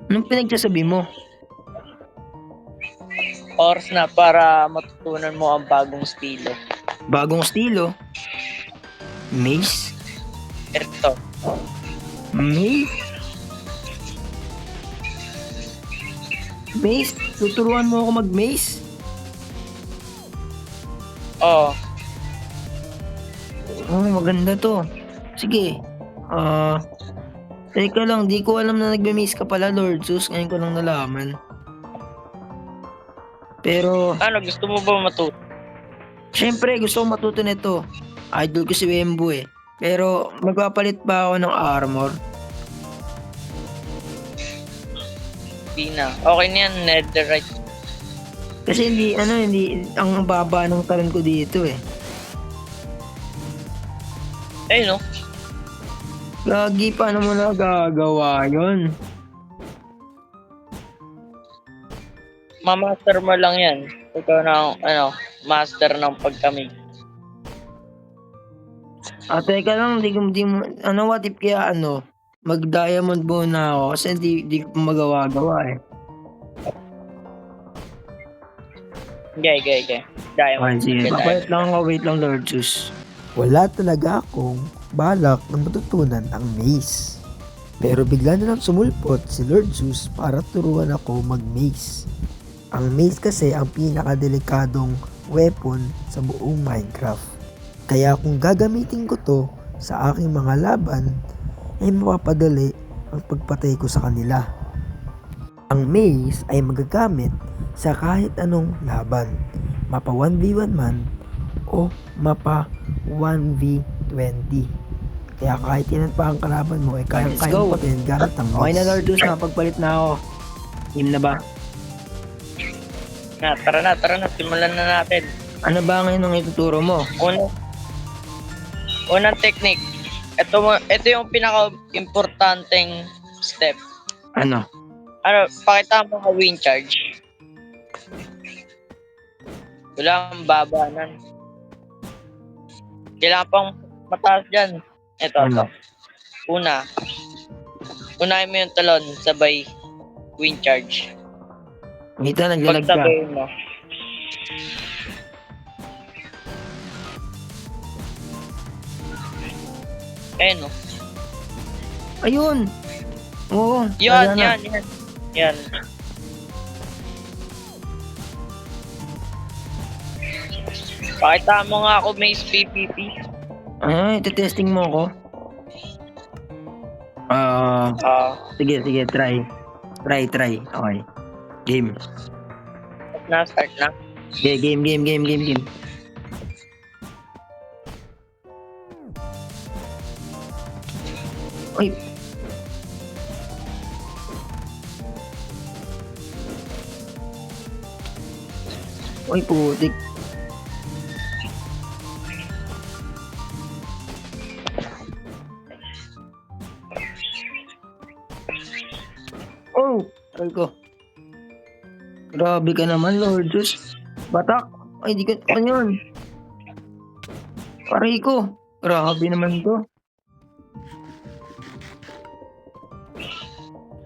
Anong pinagsasabi mo? Oras na para matutunan mo ang bagong estilo. Bagong estilo? Maze? Ito. Maze? Maze? Tuturuan mo ako mag-maze? Oo. Oh, maganda to. Sige. Teka lang, di ko alam na nagme-maze ka pala, Lord Zeus. Ngayon ko lang nalaman. Pero, Ano, gusto mo ba matuto? syempre, gusto ko matuto nito. Idol ko si Wembu eh. Pero, magpapalit ba ako ng armor? Di na. Okay na yan, netherite. Kasi hindi, ang baba ng talon ko dito eh. Ayun, no? Lagi, paano mo nagagawa yun? Mamaster mo lang yan. Ikaw na, master ng pagkami. Teka lang, what if kaya mag-diamond bow na ako kasi di ko pa magawa-gawa eh. Okay. Diamond. Sige, Okay, papalit diamond. lang ako, wait lang, Lord Zeus. Wala talaga akong balak na matutunan ang maze. Pero bigla na lang sumulpot si Lord Zeus para turuan ako mag-maze. Ang maze kasi ang pinakadelikadong weapon sa buong Minecraft. Kaya kung gagamitin ko to sa aking mga laban, ay mapapadali ang pagpatay ko sa kanila. Ang maze ay magagamit sa kahit anong laban, mapa 1v1 man o mapa 1v20. Kaya kahit ilan pa ang kalaban mo ay Let's kayang-kaya go. mo din gamit ang Okay na, maze. Lord Zeus, pagpalit na ako. Team na ba? Tara na. Simulan na natin. Ano ba ngayon ang ituturo mo? Unang technique. Ito yung pinaka-importanteng step. Ano? Pakita mo ang wind charge. Wala kang babanan. Kailangan pang mataas dyan. Ito. Unahin mo yung talon, sabay wind charge. Kita, naglalag ka. Pagsabayin mo. Ayun, no? Ayun! Oo. Yan. wala na. Yan. Pakita mo nga ako may PPP. Ay, testing mo ako? Sige, try. Try. Okay. Game. Start na. Okay, game. Ay. Ay, putik. Oh, ay ko. Grabe ka naman, Lord Zeus. Batak. Ay, di ka. Ano yun? Paray ko. Grabe naman to.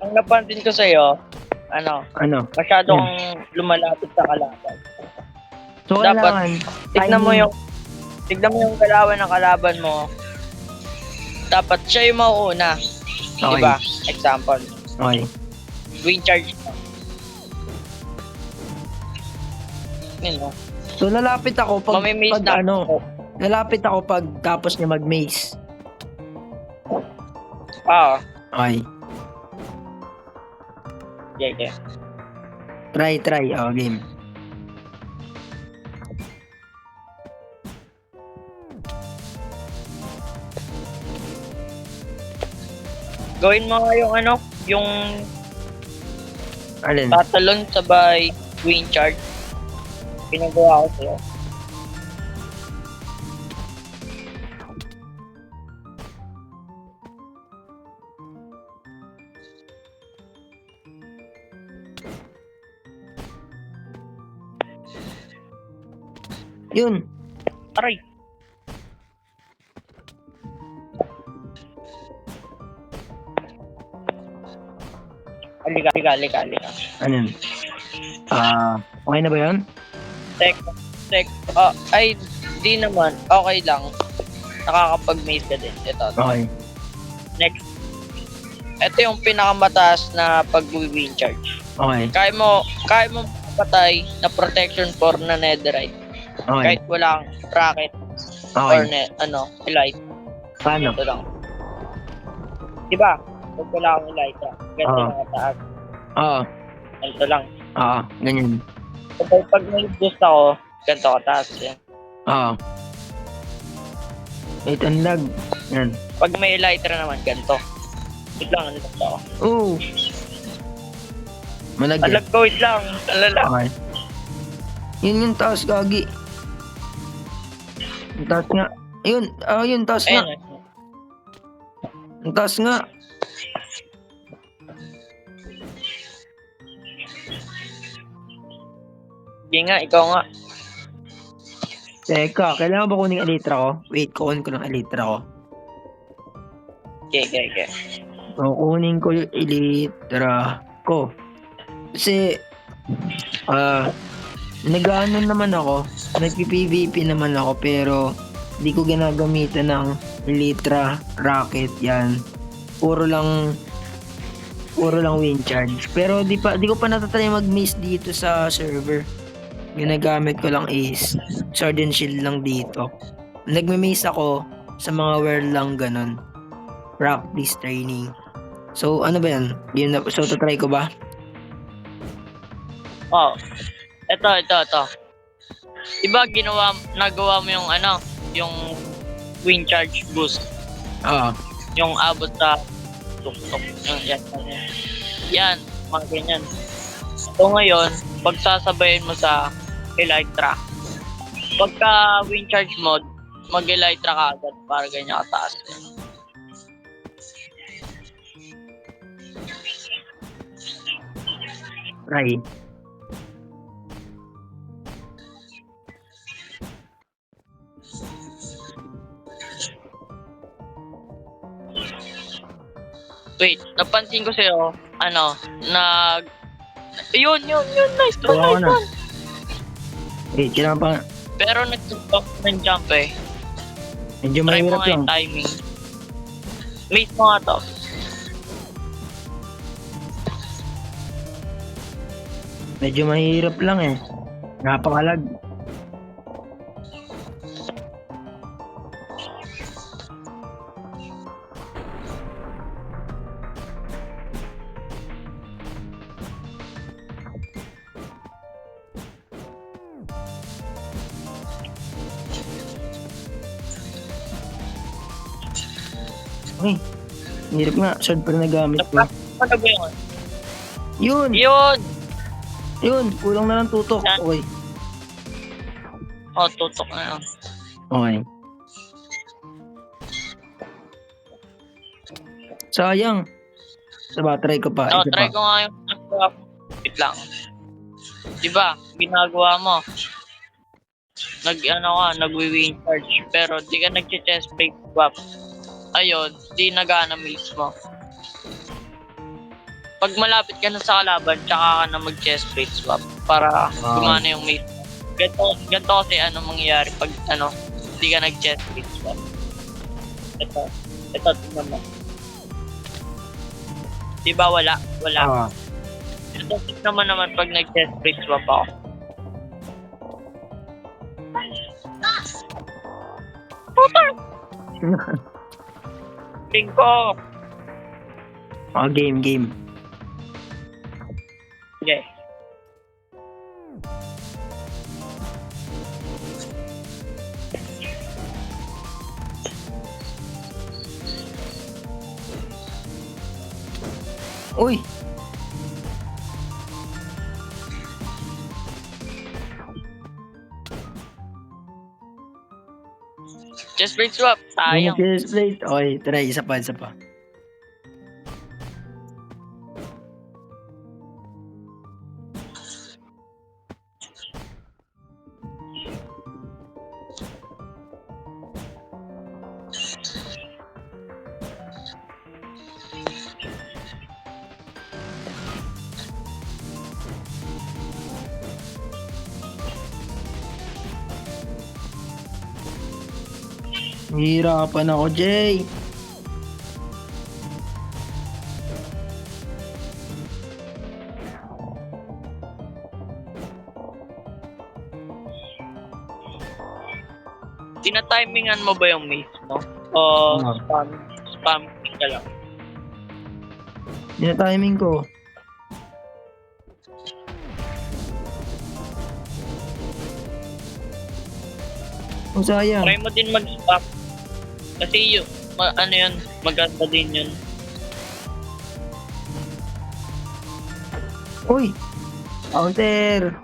Ang napansin ko sa'yo, Ano? masyado kang lumalapit sa kalaban. So, Dapat, kailangan tignan mo yung galawan ng kalaban mo. Dapat siya yung mauuna. Okay. Diba? Example, Okay. wind charge. Yun, no? So, lalapit ako pag Mamimiss na ako. lalapit ako pag tapos niya mag-maze. Okay. Yeah. Try. Game. Gawin mo nga yung Alin? tatalon sabay wind charge. Pinagawa ko sa'yo. Yun. Aray! Halika. Ano yun? Okay na ba yun? Tek. Ay, di naman. Okay lang. Nakakapag-maze ka din. Ito. Okay. Next. Ito yung pinakamataas na pag-win charge. Okay. Kaya mo patay na protection for na netherite. Okay. Kahit walang bracket or Okay. elite. Paano? Ito lang. Diba? Pag wala akong elite, ganito Oo. lang kataas. Oo. Ganito lang. Oo. Ganyan. Pag may boost ako, ganito kataas. Yan. Oo. Wait, unlag. Yan. Pag may elytra naman, ganito. Wait lang, ano lang ako. Oo. Malagyan. Alag ko, wait lang. Alala. Okay. Yun yung taas, gagi. Yung taas nga. Ayun. Yun, taas nga. Ayan. Yung taas nga. Hindi nga, ikaw nga. Teka, kailangan ba kunin ang elytra ko? Wait, kunin ko ng elytra ko. Okay. Kukunin ko yung elytra ko. Kasi, nag-ano naman ako, nag-PVP naman ako, pero di ko ginagamitan ng elytra, rocket, yan. Puro lang win charge. Pero di ko pa natatry mag-maze dito sa server. Ginagamit ko lang is sword and shield lang dito. Nagme-maze ako sa mga world lang ganun. Practice training. So ano ba yan? So tatry ko ba? Oh. Ito. Diba nagawa mo yung yung win charge boost. Oo. Yung abot sa tuktok. Yan, mga ganyan. So ngayon, pagsasabayin mo sa elytra. Pagka win charge mode, mag-elytra ka agad para ganyan kataas. Try. Wait, napansin ko sa'yo, yun, nice Gawa ko na. one. Wait, kailangan pa. Pero nag-stop ng jump eh. Medyo Try mo mahirap nga lang. yung timing. Mate mo nga to. Medyo mahirap lang eh. Napakalag. Okay. Hirap nga. Sword pa rin nagamit ko. Ano ba yun? Yun! Yun! Yun! Kulang na lang tutok. Yan. Okay. Oh, tutok na yun. Okay. Sayang. Diba, try ko pa. Oh, Isa try pa. ko nga yung wait lang. Diba, ginagawa mo. Nag-win charge. Pero di ka nag-chest plate swap. Ayun, di nagana mismo. Pag malapit ka na sa kalaban, tsaka ka na mag-chest plate swap para gumana yung maze. Ganito kasi mangyayari pag di ka nag-chest plate swap. Ito, tingnan mo. Diba wala? Ah. Ito, tingnan naman pag nag-chest plate swap ako. Ko. Game. Okay. Uy! Chest plate swap. Sayang. Chest plate. Okay, try. Isa pa. Hihirapan ako, Jay. Tinatimingan mo ba yung maze mo? O spam ka lang? Timing ko. Ang sayang. Try mo din mag-spam. Kasi yun, ano yun, maganda din yun. Uy! Counter!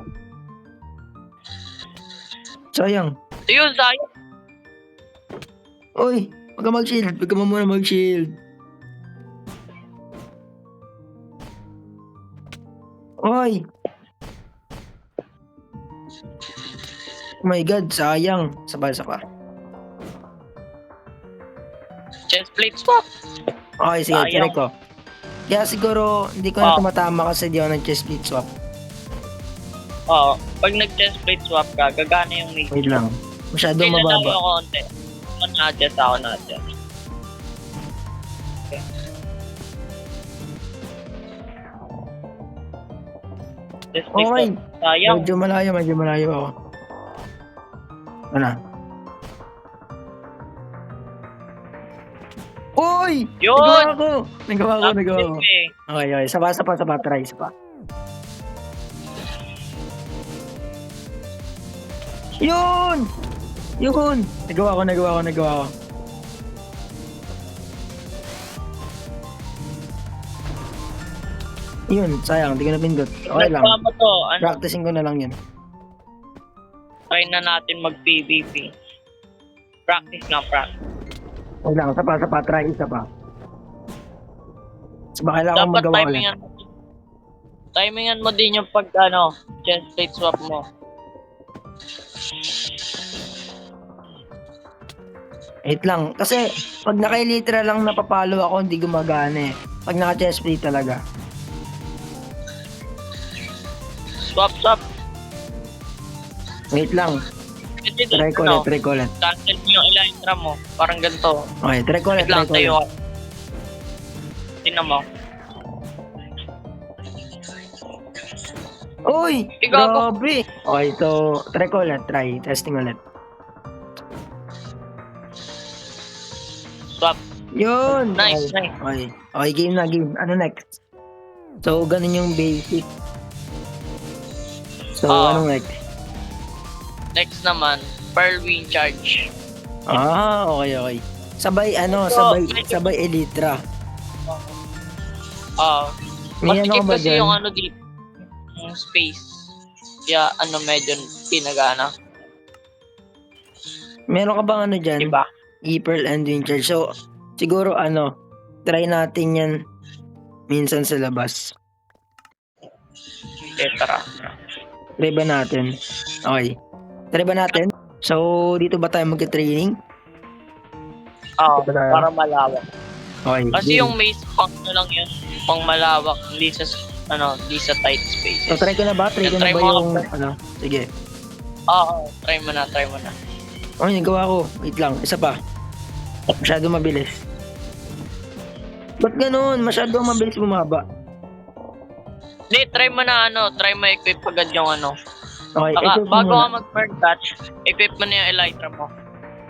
Sayang. Ayun, sayang. Uy! Huwag ka mag-shield. Huwag ka muna mag-shield. Uy! Oh my God, sayang. Sapa. Chest plate swap. Okay, sige, Sayang. try ko. Kaya siguro, hindi ko na tumatama kasi di ako nag-chest plate swap. Oo. Pag nag-chest plate swap ka, gagana yung maze. Wait lang. Masyadong Kailan mababa. ako konti. Ako na-adjust. Okay. Chest plate Okay. swap. Sayang. Medyo malayo ako. Ano? Uy! Yun! Nagawa ko. Eh. Okay. Sapa. Try, sapa. Yun! Nagawa ko. Yun, sayang. Hindi ko napindot. Okay lang. Nagawa mo to. Ano, Practicing ko na lang yun. try na natin mag-PvP. Practice. Okay lang. Sapa. Try, isa pa. So, kailangan ko Dapat magawa ulit. timingan mo din yung pag chest plate swap mo. Wait lang. Kasi, pag naka-literal lang napapalo ako, hindi gumagana eh. Pag naka-chest plate talaga. Swap. Wait lang. Pwede din, Try ko ulit. cancel mo yung Elytra mo. Parang ganito. Okay, try ko ulit. Wait lang, tayo. Tingnan mo. Uy! Ikaw, Grabe! Okay, so, try ko ulit. Testing ulit. Swap. Yun! Nice. Okay, game na. Ano next? So, ganun yung basic. So, anong next? Next naman, Pearl Wind Charge. Okay. Sabay Elytra. May ano Masikip ka ba kasi dyan? yung dito, yung space. Kaya medyo pinagana. Meron ka bang dyan? Diba? E-Pearl and Wind Charge. So, siguro try natin yan minsan sa labas. Okay, tara. Try ba natin? Okay. Try ba natin? So, dito ba tayo magka-training? Oo, Diba tayo? para malawak. Okay. Kasi game. yung maze pang lang yun, pang malawak, hindi sa tight spaces. So, try ko na ba? Try ko na Try ba mo yung, ako. sige. Oo, try mo na. Okay, nagawa ko. Wait lang, isa pa. Masyado mabilis. Ba't ganun? Masyado mabilis bumaba. Hindi, try mo equip agad yung Okay, ito bago muna. ka mag-burn touch, equip mo na yung Elytra mo.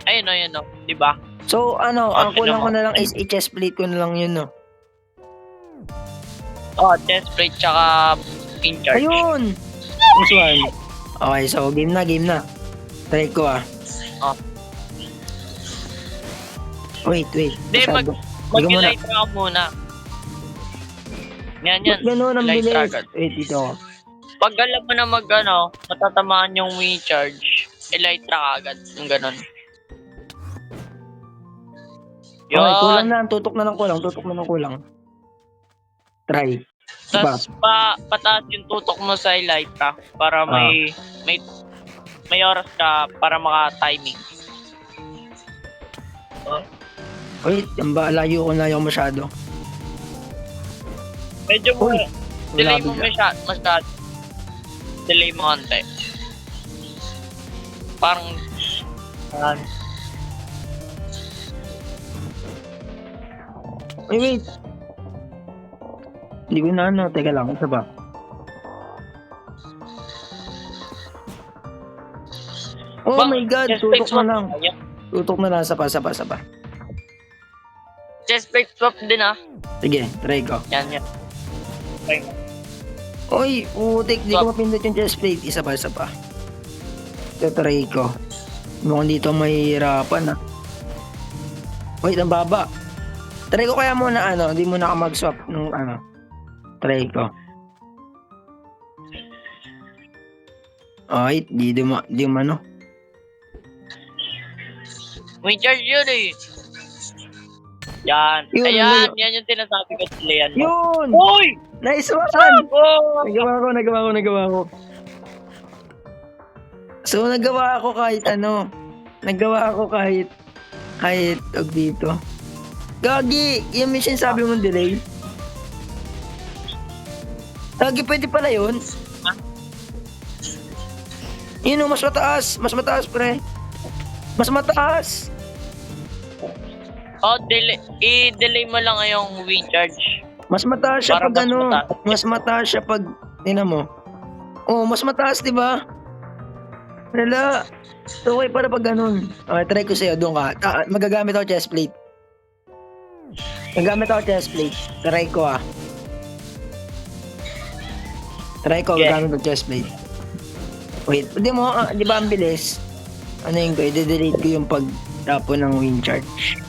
Ayun o, di ba? So, ang Okay kulang ko naman. na lang is i-chest plate ko na lang yun, no? Chest plate tsaka in charge. Ayun! This one. Okay, so game na. Try ko Oh. Wait. Hindi, Masyado. Hindi ko muna. mag-Elytra ka muna. Yan. Ba't ganun ang Elytra bilis? agad. Wait, dito ako. Pag alam mo na matatamaan yung wind charge, Elytra ka agad. Yung ganun. Okay, kulang Yun. na. Tutok na ng kulang. Try. Diba? Tapos pataas yung tutok mo sa Elytra para may oras ka para maka-timing. Wait, layo ko masyado. Medyo mo, Uy, delay wala mo bigla. masyado. Delay mo konti. Parang, Wait. Hindi ko na ano. Teka lang. Isa ba? Oh my God. Chest Tutok plate swap na lang. tayo. Tutok na lang. Sapa. Chest plate swap din ah. Sige, try ko. Yan. Try mo. Oy, putik. Di ko mapindot yung chest plate. Isa pa. Ito, try ko. Mukhang dito mahihirapan ah. Wait, ang baba. Try ko kaya muna ano. Hindi muna ako mag-swap nung ano. Try ko. Ay, di umano. May charge yun eh. Yan. Yun, Ayan. Yan yung tinasabi ko sa Leon mo. Yun! Uy! Nice one! Oh! Nagawa ko. So, nagawa ako kahit ano. Kahit dito. Gagi! Yung mission sabi mong delay. Gagi, pwede pala yun. Yun o, mas mataas, pre. Mas mataas. Oh, i-delay mo lang yung wing charge. Mas mataas siya Para pag mas ano. mataas. Mas mataas siya pag, tingnan mo. Oh, mas mataas, di ba? Wala. Okay para pag ganun. Okay, try ko sa'yo. Doon ka. Magagamit ako chest plate. Try ko ah. Yeah. Gagamit ng chest plate. Wait, di mo, di ba ang bilis? Ano yung ko? I-delete ko yung pagtapon ng wing charge.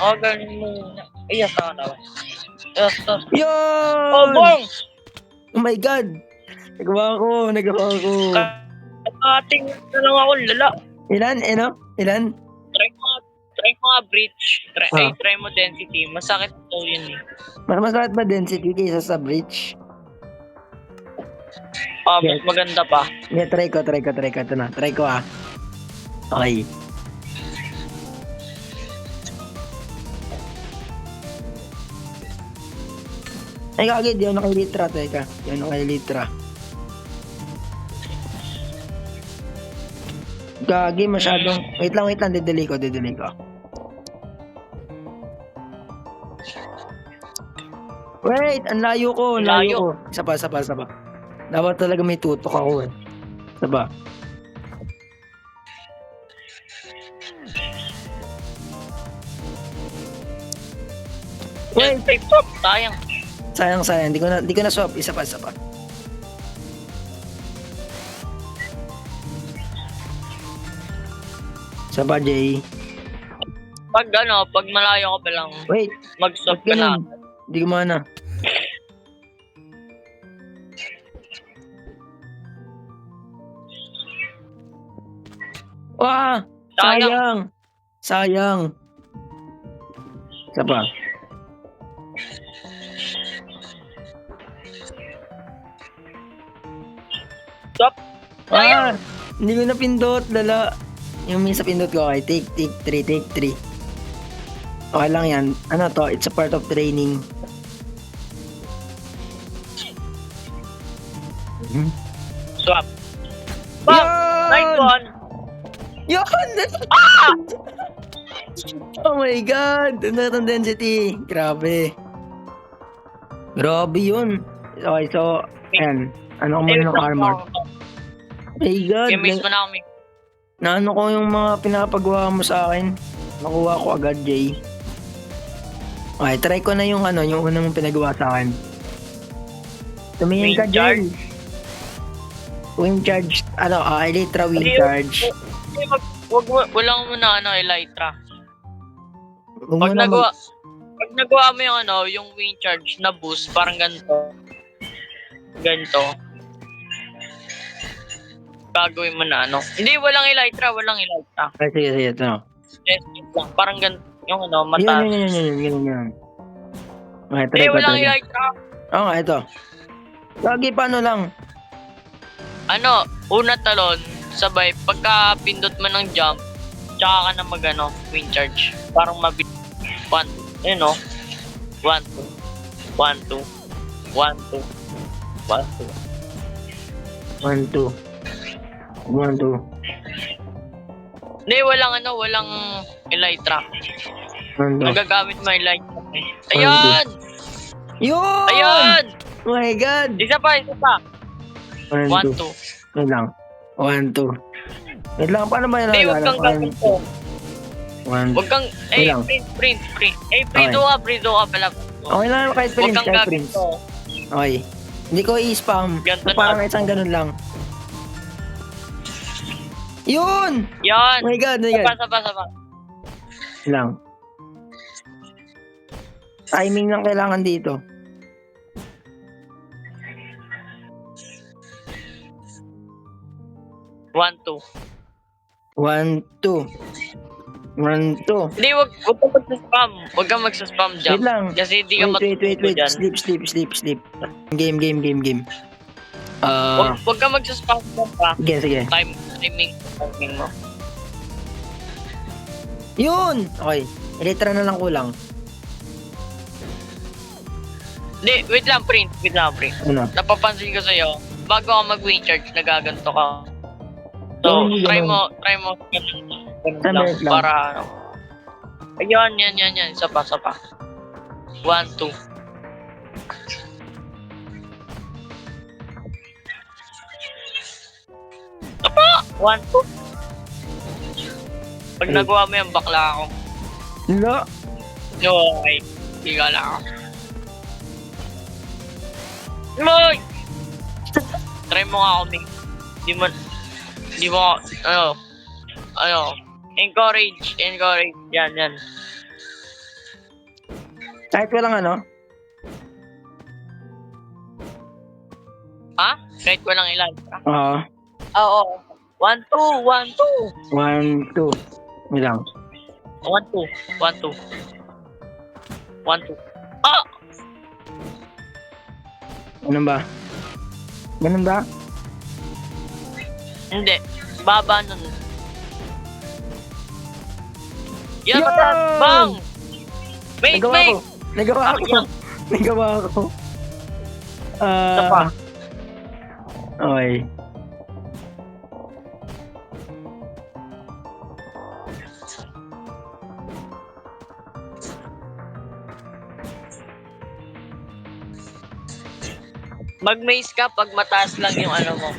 Oh, ganun mo. Ay, yes, tawa. Yes. Yun! Oh, bong! Oh my God! Nagawa ko. Ating na lang ako, lala. Ilan? Ilan? Try mo nga breach. Ah. Try mo density. Masakit daw yun eh. Mas masakit ba density kaysa sa breach? Mas maganda pa. Yeah, try ko. Ito na. Try ko ah. Okay. Ay, kagad. Di ako nakilitra. Teka. Di ako nakilitra. Gagi, masyadong... Wait lang. Didelay ko. Wait, ang layo ko. Isa pa. Dapat talaga may tutok ako eh. Isa pa. Wait, Stop. Sayang. sayang. Di ko na swap. Isa pa. Isa pa, Jay. Pag malayo ka pa lang, Wait, mag-stop ba't ka na. ganun? Di ko mana. Wah! Sayang. Isa pa. Stop. Sayang. Hindi ko napindot, lala. Yung minsan pindot ko, okay, take 3. Okay lang yan. Ano to, it's a part of training. Swap. Bam! Nice one! Yun! Ah! Oh my God! Ang density. Grabe yun. Okay, so, ayan. Ano ko muna ng armor? My God! Game-mates mo na kami. Naano ko yung mga pinapagawa mo sa akin. Nakuha ko agad, Jay. Okay, try ko na yung yung unang mong pinagawa sa akin. Tumingin ka, Wing charge? Jay. Wing charge. Elytra wing charge. Wala mo na elytra. Huwag Pag mo na nagawa mo yung wing charge na boost, parang ganito. Gagawin mo na Hindi, walang elytra. Ay, sige, ito. Test lang. Parang ganito. Yung mata. Yun. Okay, try Hindi, ko. walang elytra. Oo nga, ito. Lagi, paano lang? Una talon, sabay, pagka pindot mo ng jump, tsaka ka na wing charge. Parang mabilis. 1, 2, 1, 2, 1, 2, 1, 2, 1, 2. 1, 2. Hindi, walang elytra. Ano? Magagamit mo yung light trap eh. Ayan! Yun! Ayan! Oh my God! Isa pa, isa pa. 1, 1, 2. 2. Wait lang. 1, 2. Wait lang, paano ba yun? Hindi, huwag kang gaganto. 1. Huwag kang, lang. print. Eh, Okay. print ka pala. Okay lang, kahit Huwag prince, kang kahit prince. gaganto. Okay. Hindi ko i-spam. Ganto So, parang na. isang ganun lang. Yun! Yan! Oh my God, oh my God. Sapa. Lang. Timing lang kailangan dito. One, two. 1, 2. 1, 2. Hindi, wag kang magsaspam. Huwag kang magsaspam dyan. Wait lang. Kasi hindi ka Wait. matututo dyan. Sleep. Game. Huwag kang magsaspam dyan pa. Sige. Timing mo. Yun! Okay. Litra na lang kulang. Hindi, wait lang, print. Ano? Napapansin ko sa'yo, bago ka mag-win charge, nagaganto ka. So, Hindi try ganun. mo, ganun lang, Minute lang. para ano. Ayun, yan. Isa pa. 1, 2. Apa! 1, 2. Pag Okay. nagawa mo yan, bakla ako. Wala. No, okay. Higa lang ako. Moy! Try mo nga ako, Ming. Di mo, encourage. Yan. Kahit walang ano? Ha? Kahit walang ilan. Oo. Oo. 1, 2. 1, 2. Wait lang. 1, 2. Ah! Ganun ba? Hindi. Baba nun. Yan, Yan! mataas. Bang! Wait. Nagawa ko. Isa pa. Okay. Mag-maze ka pag mataas lang yung ano mo.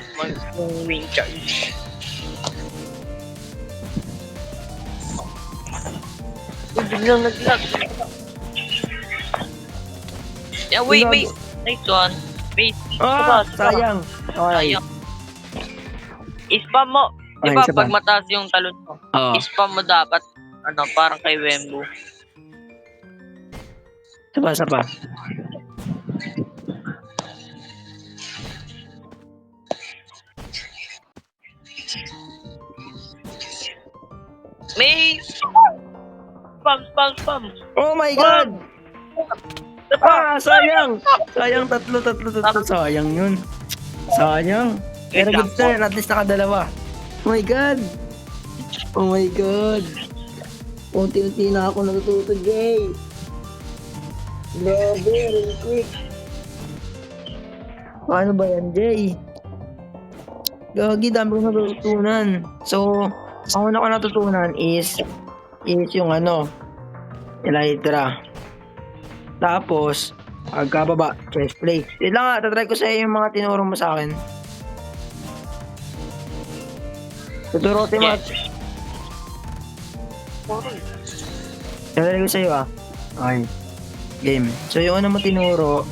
Yung wing charge. Uy, biglang nag-lag. Yeah, wait. Nice one. Wait. Ah, Isa pa. sayang. Okay. Sayang. I-spam mo. Di Okay, ba isa pa. pag mataas yung talon mo, Oo. i-spam mo dapat, parang kay Wembo. Isa pa. May spam. Oh my God! Isa pa. Sayang! Sayang, tatlo. Sayang yun. Sayang. Pero Wait lang. good turn, at least nakadalawa. Oh my God! Unti-unti na ako natututo, Jay. Grabe, really quick. Paano ba yan, Jay? Gagi, dami ko natutunan. So, ang una ko natutunan is yung Elytra. Tapos, pagkababa, chest plate. Yun lang nga, tatry ko sa iyo yung mga tinuro mo sa akin. Tuturo ko yung mga... Tatry ko sa iyo Okay. Game. So, yung una mo tinuro...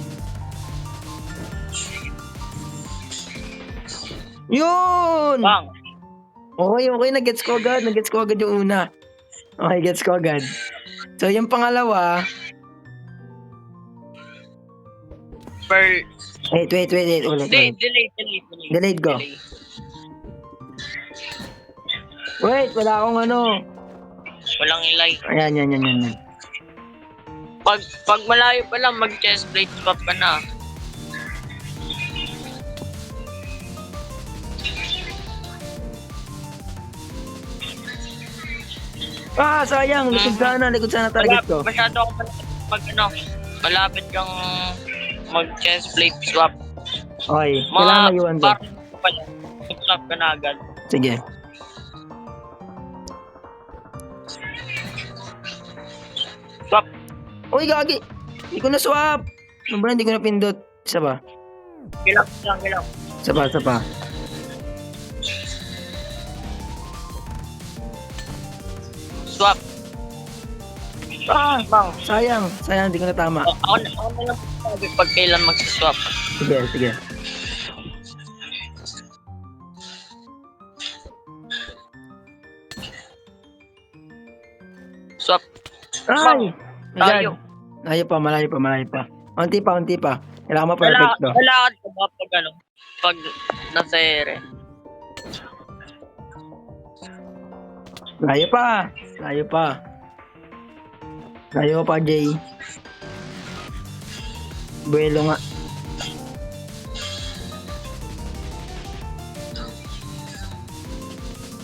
Yun! Bang. Okay, nag-gets ko agad yung una. Okay, gets ko agad. So, yung pangalawa, Per... wait, ulit. Delay. Delayed ko. Wait, wala akong Walang ilay. Ayan. Pag malayo pa lang, mag-chest plate swap ka na. Sayang, likod sana target ko. Masyado ako malapit kang mag-chest plate swap. Okay, kailangan naiwan ko. Parang pala, mag-swap ka na agad. Sige. Uy, gagi! Hindi ko na swap! Ano ba, hindi ko na pindot. Isa ba? Kilang. Isa pa, isa pa. Swap. Ah! Bang. Sayang, hindi ko na tama. Ako na lang sabi pag kailan mag-swap. Sige. Swap. Ay! Tayo. Malayo pa. Unti pa. Kailangan mo perfecto. Lalakad ka ba pag ano? Pag nasa ere. Layo pa, Jay. Buelo nga.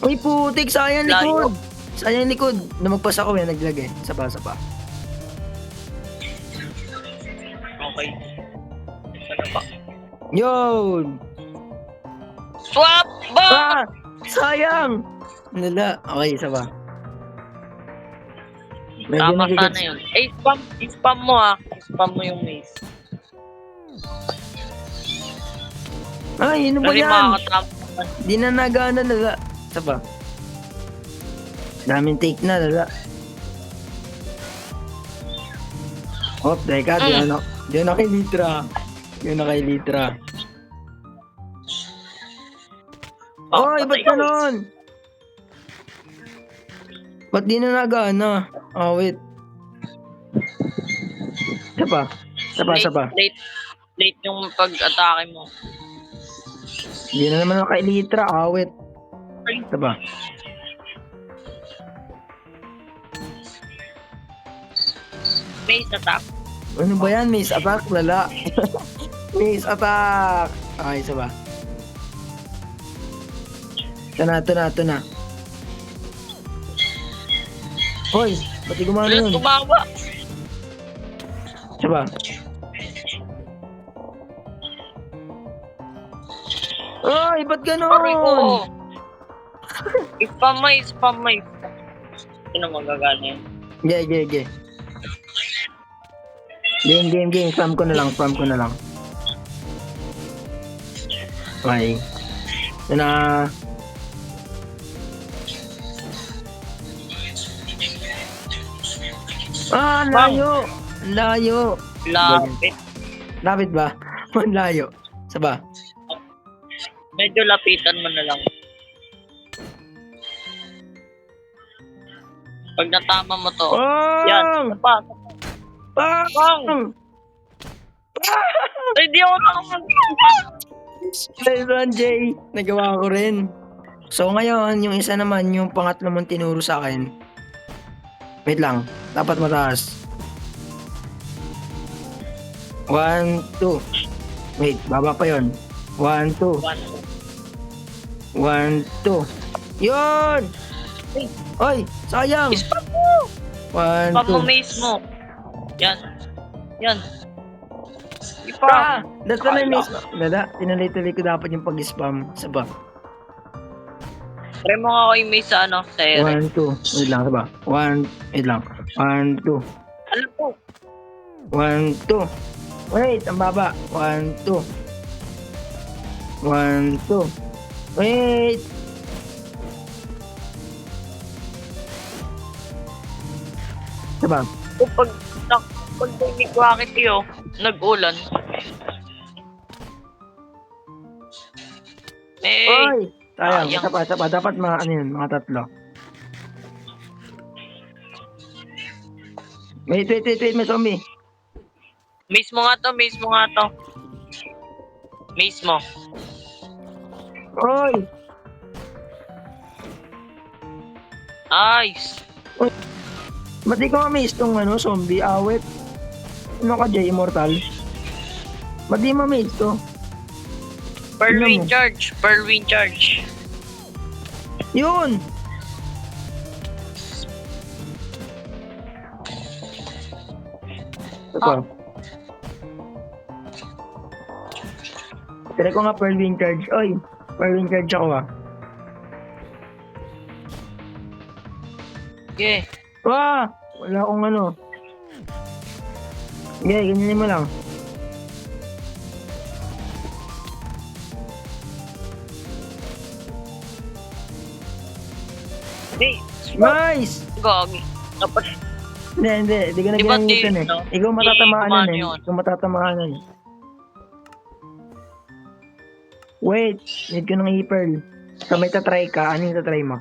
Uy, putik! Sayang Layo. likod! Sayang likod. Namagpas ako yan, naglagay. Sapa. Okay. Sana ba? Yun! Swap! Bang! Ah! Sayang! Nala. Okay, isa pa. Medyo Tama nagigets. sana yun. Eh, spam mo ah. Spam mo yung maze. Ay, ano ba Kasi yan? makakatama. Di na nagana, lala. Isa pa. Daming take na, lala. Oh, teka, di na kay Litra. Oy, ba't ganon? Ba't di na nagana? Oh, wait. Isa pa. Late yung pag-atake mo. Di na naman ako kay Litra. Wait. Isa pa. Maze attack. Ano ba yan? Maze attack, lala. Maze attack. Okay, isa ba? Ito na. Hoy, ba't di gumana Ano yun? tumawa? Isa ba? Ay, ba't Aray ko. ganon? Spam mo. Sino magagana yun? Ge. Game. Spam ko na lang. Okay. Ito na. Ah, layo. Lapit. Lapit ba? Ang layo. Saba. Medyo lapitan mo na lang. Pag natama mo to. Yan. Sapa. Bang! Ay, di ako nakapag-sapa. Ayun, Jay. Nagawa ko rin. So, ngayon, yung isa naman, yung pangatlo mong tinuro sa akin. Wait lang. Dapat mataas. 1, 2. Wait, baba pa yun. 1, 2. 1, 2. Yun! Oy, sayang! Spam mo. 1, Spam mo 2. maze mo. Yan. Ah! That's what I miss. Dada, tinuloy-tuloy ko dapat yung pag-spam. Saba. Try mo nga ako yung maze sa ano, sa ere. 1, 2. Wait lang, saba. 1, wait lang. 1, 2. Alam ko. 1, 2. Wait, ang baba. 1, 2. 1, 2. Wait. Saba. O pag inequality nag-ulan. Eh, Oy! Sayang, Sayang. isa pa. Dapat mga ano yun, mga tatlo. Wait, may zombie. maze mo nga to. Maze mo. Oy! Nice. Ba't di ko ma-maze tong ano, zombie? Awit. Ano ka, Jay? Immortal? Ba't di ma-maze to? Pearl Tingnan mo. wind charge. Yun! Ito pa. Tira ko nga Pearl Wind Charge. Oy! Pearl Wind Charge ako Okay. Wah! Wala akong ano. Sige, ganyan mo lang. Hey, Nice! gagi. Dapat, Hindi ko na Di ba ginamitan di, eh. no? Ikaw matatamaan Di, nun eh. kumano yun? Ikaw matatamaan nun eh. Wait, need ko nang i-pearl. So may tatry ka, ano yung tatry mo?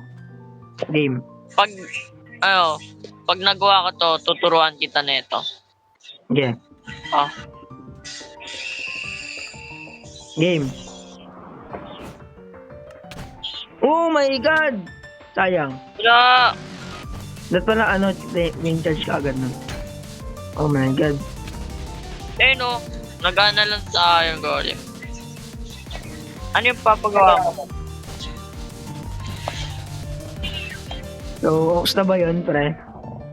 Game. pag, ano, pag nagawa ko to, tuturuan kita nito. Sige. Ah, Game. Oh my God! Sayang. wala. Dapat pala ano, main charge ka agad nun. Oh my God. Eh no, nagana lang sa yung golem. Ano yung papagawa mo? So, ox na ba yun, pre?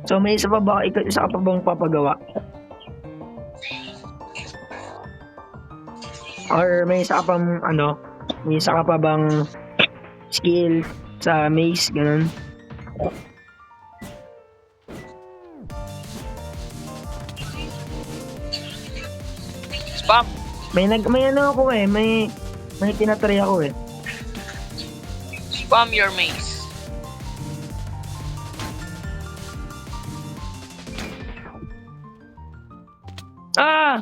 So, may isa pa ba, isa ka pa bang papagawa? Or may isa ka pang, ano, may isa ka pa bang skill sa maze, ganun? Spam. May ano ako eh, may tinatry ako eh. Spam your maze. Ah!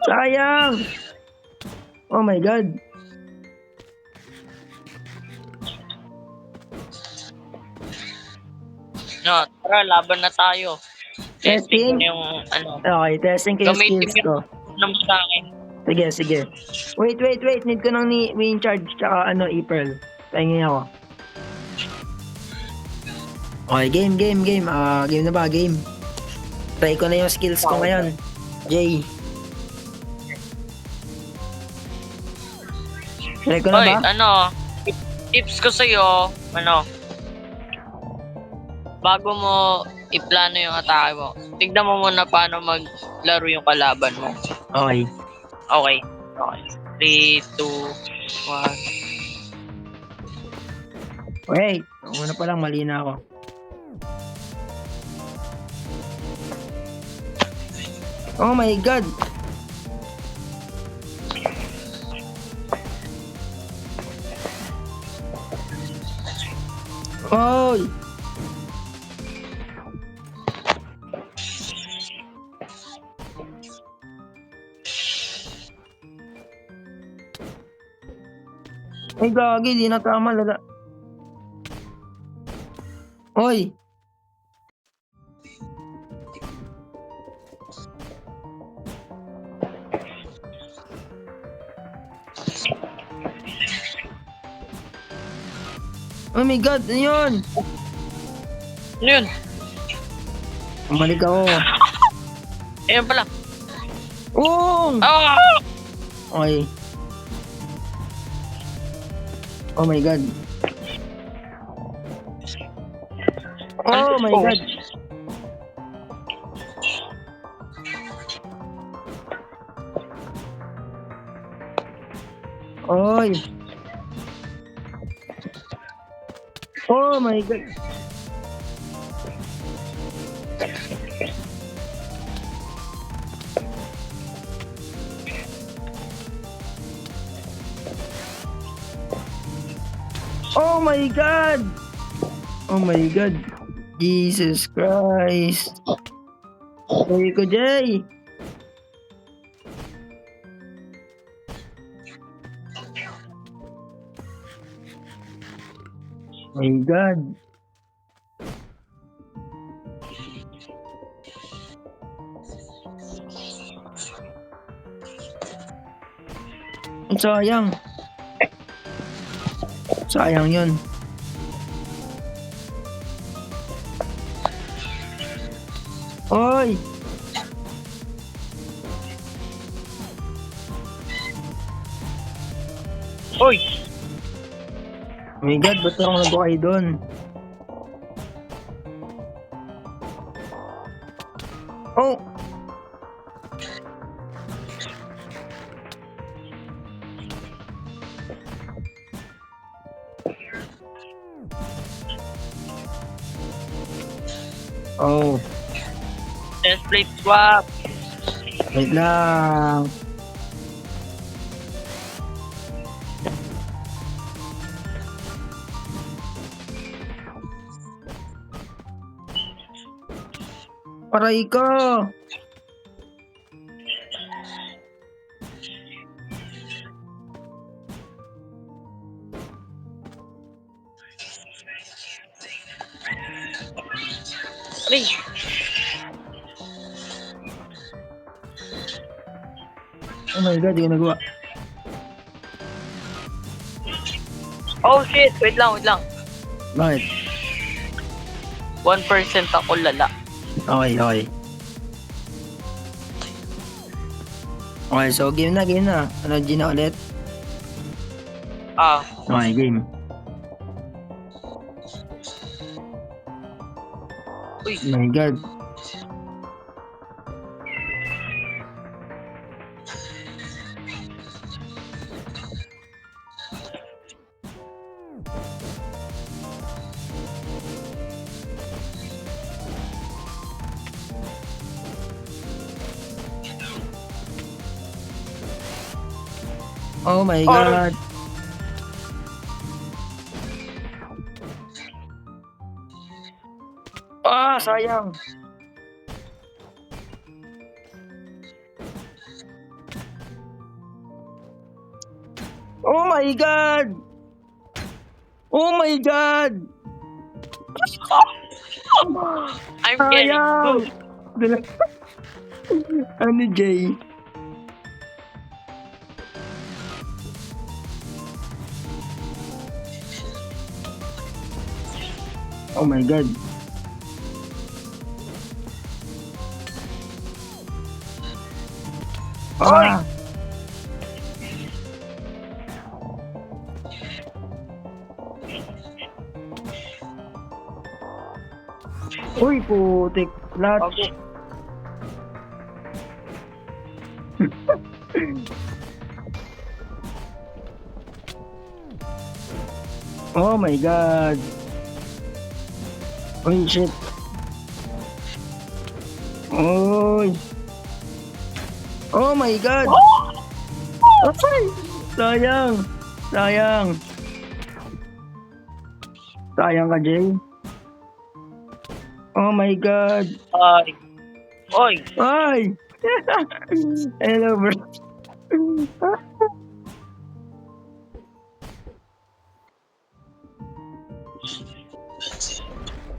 Sayang! Oh my God. No, tara, laban na tayo. Testing ko Testing? na yung, ano, Okay, testing ko yung gamitin skills ko. naman sa akin. Sige. Wait. Need ko nang main charge tsaka ano, e-pearl. Tingin ako. Okay, game. Game na ba? Game. Try ko na yung skills ko ngayon. Jay. Try ko na Hoy, ba? ano, tips ko sa'yo, ano, bago mo iplano yung atake mo, tignan mo muna paano maglaro yung kalaban mo. Okay. Okay. 3, 2, 1. Wait. Una pa lang, mali na ako. Oh my God. Oy! Ay, gagi, di na tama, lala. Oy! Oh my God, ano yun? Ano yun? Bumalik ako. Ayun pala. Oh! Ah! Okay. Oh my God. Oh my God. Oy. Oh my God. Oh my God. Oh my God. Jesus Christ. Sorry ko, Jay. My God. Ang sayang. Sayang yun. Oy! Uy! Oh my God, ba't ako nag-okay doon? Oh! Oh. Let's play swap. Wait lang. Aray ka! Aray! Oh my god, di ko nagawa. Oh shit! Wait lang, wait lang. Bakit? 1% ako lala. Okay, okay. Okay, so game na, game na. Ano, G na ulit? Ah, Okay, game. uy. Oh my god. Oh my god. Ah, sayang. Oh my god. Oh my god. I'm getting Sayang. good. Ano, Jay? Oh my god. Ah! Uy, putik. Lahat. Okay. Oh my god. Uy, shit. Uy. Oh my god. Ay, sayang. Sayang. Sayang ka, Jay. Oh my god. Ay. Oy. Ay! Hello, bro.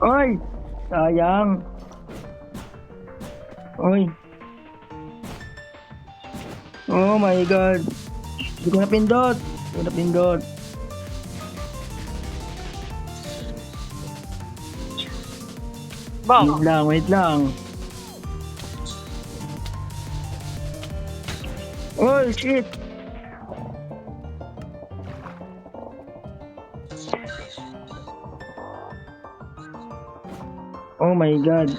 Ay! Sayang. Oy. Oh my god. Hindi ko napindot. Hindi ko napindot. Bang. Wait lang, wait lang. Oh shit. Oh my god.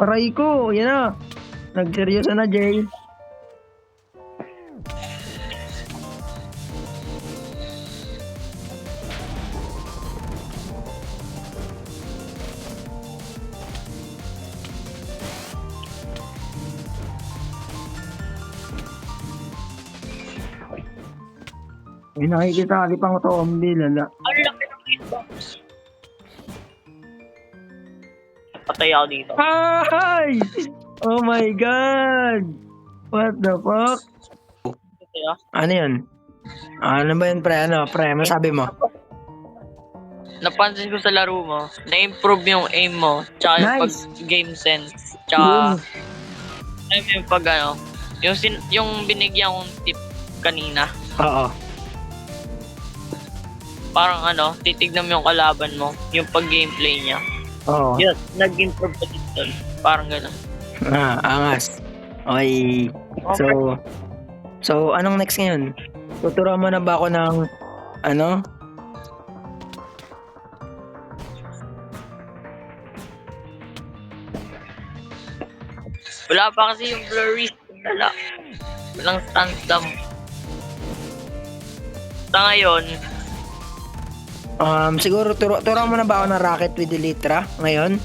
Aray ko, yan na. Nagseryoso na, Jay. May nakikita, di pang zombie, lala. Ang laki ng hitbox. Patay ako dito. Ay! Oh my god! What the fuck? Patay ako. Ano yun? Ano ba yun, pre? Ano, pre? Masabi mo? Napansin ko sa laro mo, na-improve yung aim mo, tsaka yung Nice. pag-game sense, tsaka yung pag ano, yung binigyan kong tip kanina, Oo. parang ano, titignan mo yung kalaban mo, yung pag-gameplay niya. Oo. Yun, nag-improve pa dito. Parang gano'n. Ah, angas. Okay. So, anong next ngayon? Tuturuan mo na ba ako ng, ano? Wala pa kasi yung blurry. Wala. Walang stance dam. Sa ngayon, Siguro, turuan mo na ba ako ng Rocket with Elytra ngayon?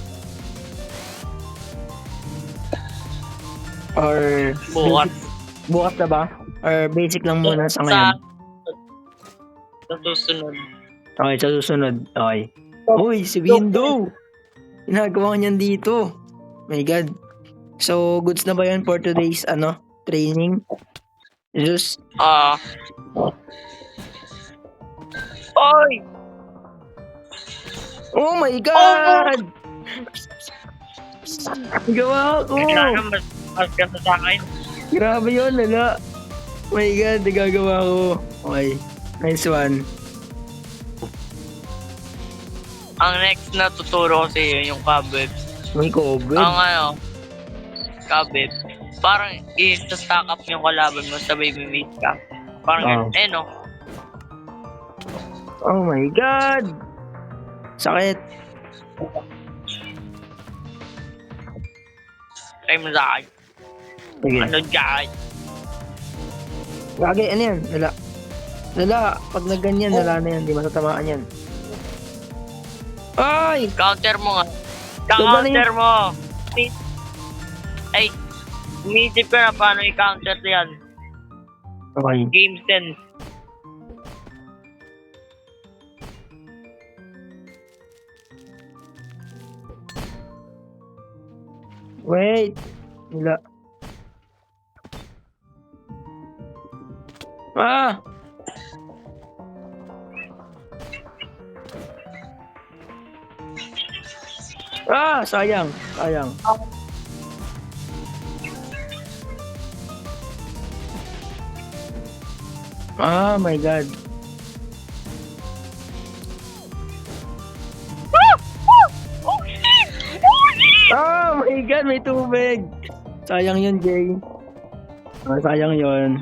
Or Bukas. bukas na ba? Or basic lang muna sa ngayon? Sa susunod. Okay, sa susunod. Okay. Uy, si Window! Ginagawa niyan dito. My God. So, goods na ba yan for today's training? Just, Oy! oh my God! Gawa ko! Kailangan mas ganda sa akin. Grabe yun, lala. My God, nagagawa ko. Okay, nice one. Ang next na tuturo ko sa iyo yung cobweb. May COVID. Ang cobweb. Parang i-stack up yung kalaban mo sa baby meat ka. Parang no? Oh my God! Sakit. Try mo sa akin. Sige. Ano dyan? Lagi, ano yan? Lala. Lala, pag nagganyan, lala na yan. Di matatamaan yan. Ay! Counter mo nga. Ganda na Counter mo! Ay, umisip ka na paano i-counter yan. Okay. Game sense. Wait. Wala. Ah! Ah, sayang. Sayang. Ah, my God. Oh my God, may tubig. Sayang yun, Jay. Ah, sayang yun.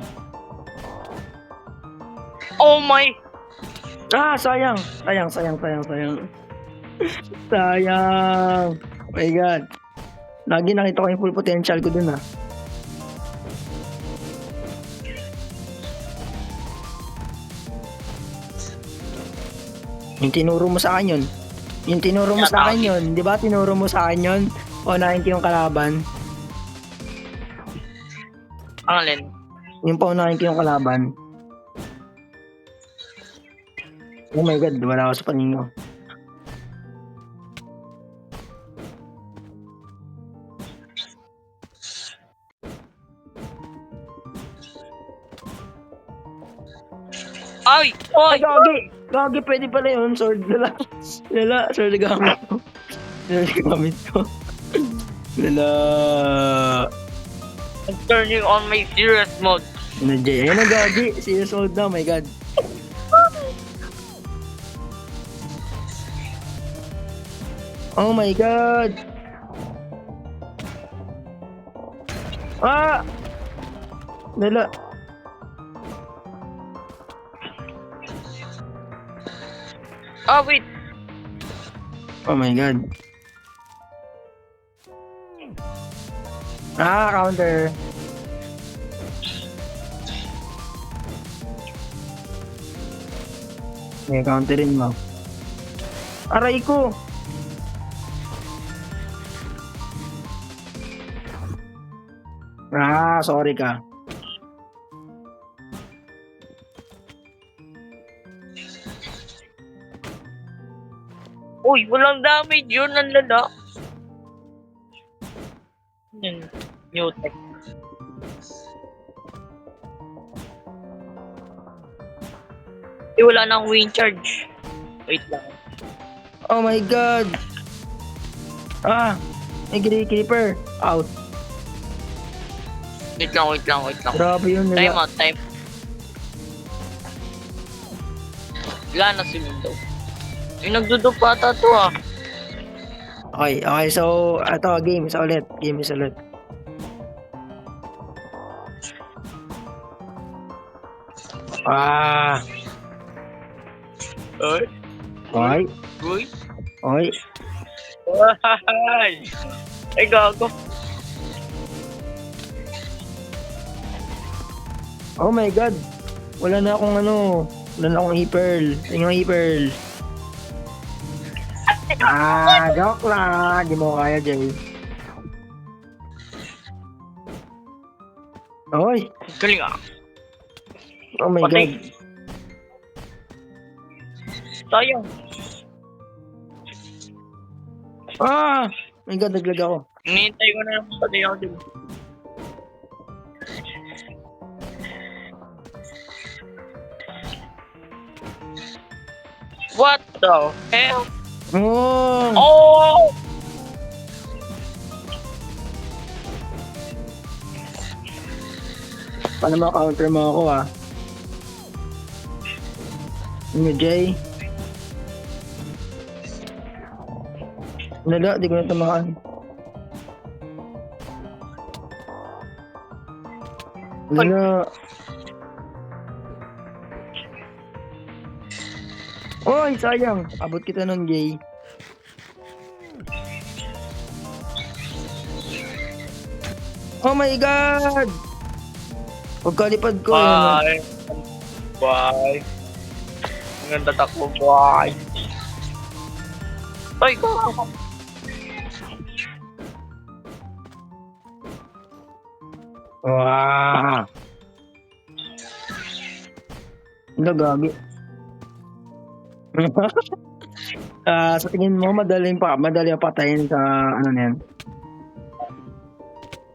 Oh my! Ah, sayang. Sayang. Sayang. Oh my God. Lagi nakita ko yung full potential ko dun, ah. Yung tinuro mo sa akin yun. Yung tinuro mo sa akin yun. Di ba tinuro mo sa akin yun? O 90 yung kalaban. Ang alin? Yung paunahin ko yung kalaban. Oh my God, wala ako sa paningin ko. Ay! Ay, Oy! gagi! Gagi, pwede pala yun. Sword, lala. Lala, sword gamit ko. Sword gamit ko. Lala. I'm turning on my serious mode. Ano, Jay? Ayun na, gagi. Serious mode na, my God. Oh my God! Ah! Lala. Oh, wait! Oh my God. Ah, counter. May counterin mo. Aray ko! Ah, sorry ka. Uy, walang damage yun, ang lala. New tech. Wala nang wind charge. Wait lang. Oh my God! Ah! May creeper. Out. Wait lang. Grabe yun Time nila. out, time. Wala na si Window. Yung nagdudupa ata to ah. Okay. So, ito, game isa ulit. Ah! Ay, Okay. uy. Okay. Ay, gago. Oh my God! Wala na akong e-pearl. Yung e-pearl. Ah, joke lang. Di mo kaya, Jay. Oy! Galing ah. Oh my Patay. God. Sayang. Ah! My God, naglag ako. Hinihintay ko na lang patay ako din. What the hell? Oh! Oh! Paano ma-counter mo ako ah? Ano, Jay? Nala, di ko na tamaan. Nala. Oy, sayang. Abot kita nun, Jay. Oh my God! Pagkalipad ko, Bye. Bye. Ang ganda takbo. Bye. Ay, ko. Wow! Nagagi. Sa tingin mo, madali patayin sa ano na yan?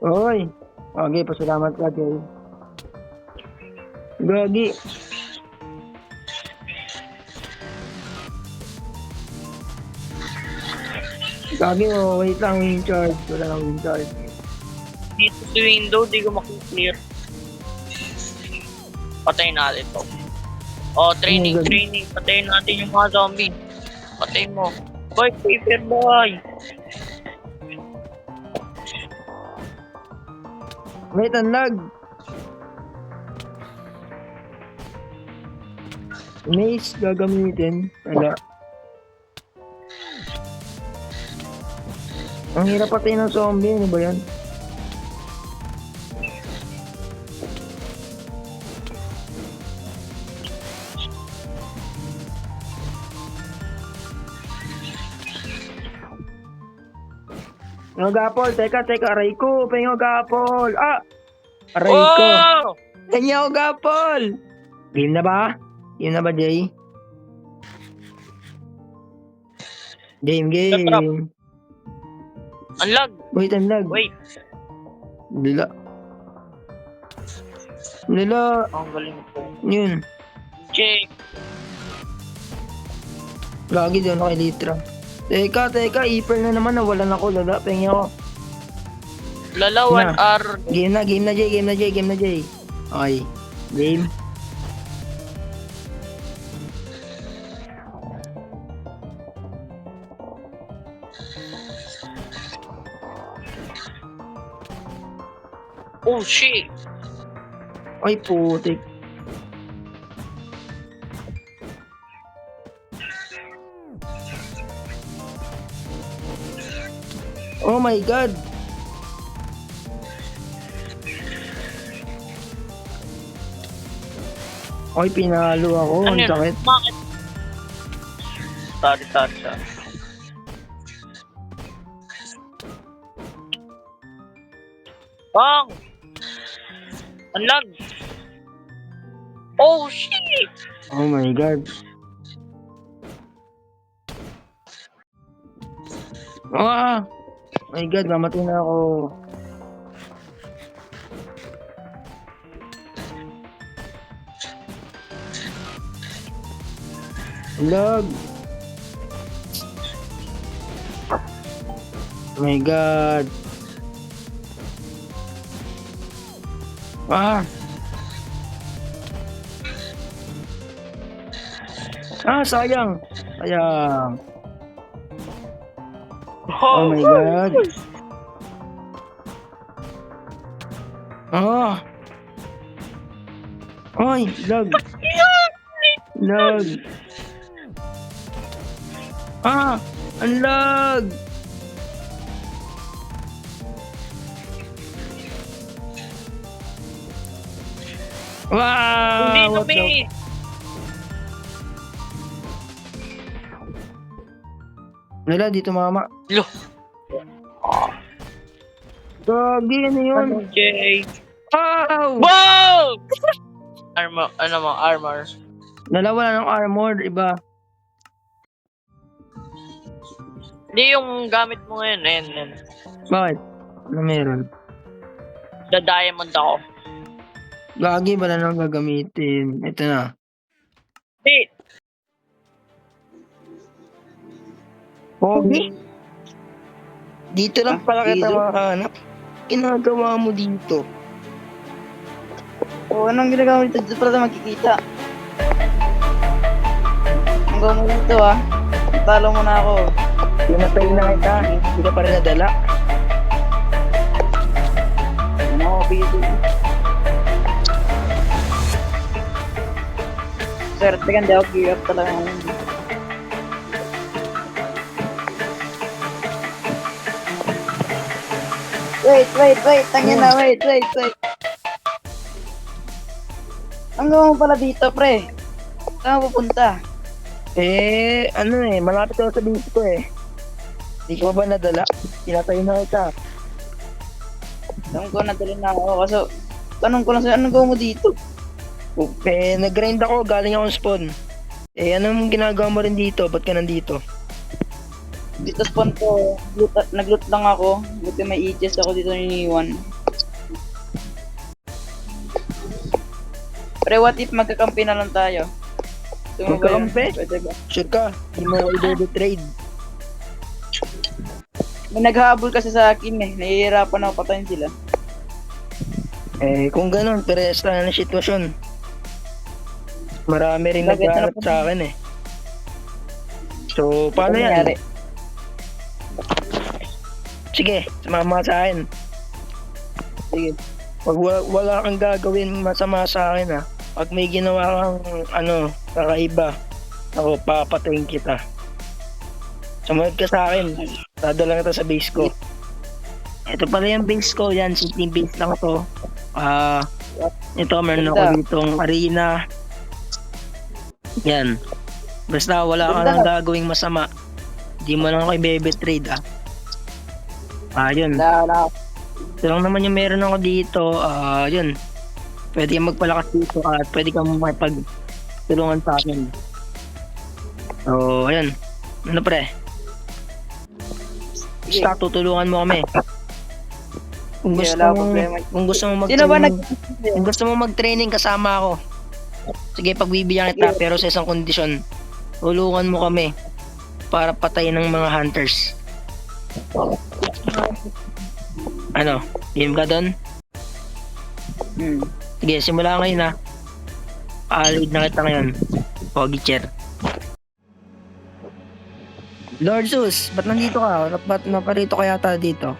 Oy! Okay, pasalamat ka, Jay. Gagi. Gagi, oh, wait lang, win charge. Wala lang win charge. Dito sa window, di ko makiklear. Patayin natin to. Oh, training. Patayin natin yung mga zombie. Patayin mo. Boy, paper boy. Wait, ang lag. Maze gagamitin. Wala. Ang hirap patayin ng zombie. Ano ba yan? Gapol, teka, aray ko, pengo gapol. Ah! Aray ko. Oh! Pengo gapol. Game na ba? Game na ba, Jay? Game. Unlock. Wait, ang lag. Wait. Lila. Ang galing ko. Yun. Jake. Lagi doon ako kay Litra. Teka, April na naman, nawalan ako, lala, pengi ako. Lalawan Na. R. Game na, Jay. Okay, game. Oh, shit. Ay, putik. Oh my God. Ay, pinalo ako. Ano Ang yun? sakit. Bakit? Sorry. Bang! Unlock! Oh, shit! Oh my God. Ah! My God, mamatay na ako. Lag. Oh my God. Ah! Sayang. Oh my God. Ah! Ay, lag. Ang lag. Wow! Hindi na What the- may... Nila, dito mama. Lo. Gagi, ano yun? Ano, Jay? Wow! Wow! Armor, ano mo, armor. Dalawa ng armor, iba. Hindi yung gamit mo ngayon, ayun. Bakit? Ano meron? The diamond ako. Gagi, wala nang gagamitin. Ito na. Hindi, Pogi? Dito lang pala kita makahanap. Ginagawa mo dito. O, anong ginagawa mo dito? Dito pala tayo magkikita. Ang gawa mo dito ah. Talo mo na ako. Pinatay na kita. Hindi ka pa rin nadala. Ano ako dito? Sir, teka, hindi ako gear up talaga ngayon. Wait. Tangin na, wait. Ang gawa mo pala dito, pre. Saan ka pupunta? Malapit ako sa base ko eh. Hindi ko ba nadala? Pinatay na kita. Tanong ko, nadali na ako. Kaso, tanong ko lang sa'yo, anong gawa mo dito? Nag-grind ako, galing akong spawn. Anong ginagawa mo rin dito? Ba't ka nandito? Dito spawn ko, nag-loot lang ako. Buti may aegis ako dito iniiwan. Pre, what if magkakampi na lang tayo? Gusto mo ba yun? Magkakampi? Pwede ba? Sure ka? Hindi mo ako i-trade. May naghahabol kasi sa akin eh. Nahihirapan ako patayin sila. Kung ganun, peresta na ng sitwasyon. Marami rin Bakit? naghahanap Ano po? sa akin eh. So, paano Ano yan? nangyari? Sige, sumama sa akin. Sige. Pag wala kang gagawin masama sa akin ha. Pag may ginawa kang kakaiba, ako papatayin kita. Sumunod ka sa akin. Dadala kita sa base ko. Ito pala yung base ko. Yan, sitting base lang to. Ito, meron ako ditong arena. Yan. Basta wala ka nang gagawing masama. Hindi mo lang ako i-bebe-trade yun. Wala. Ito lang naman yung meron ako dito. Yun. Pwede kang magpalakas dito at pwede kang makipagtulungan sa akin. So, ayun. Ano pre? Basta tutulungan mo kami. Kung Sige, gusto wala mo, problema. kung gusto mo Sino ba mag-training, kung gusto mo mag-training kasama ako. Sige, pagbibigyan kita pero sa isang kondisyon. Tulungan mo kami para patayin ng mga hunters. Ano? Game ka doon? Sige, simula ngayon ha. Lead na kita ngayon. Pogi chair. Lord Zeus, ba't nandito ka? Ba't naparito ka yata dito?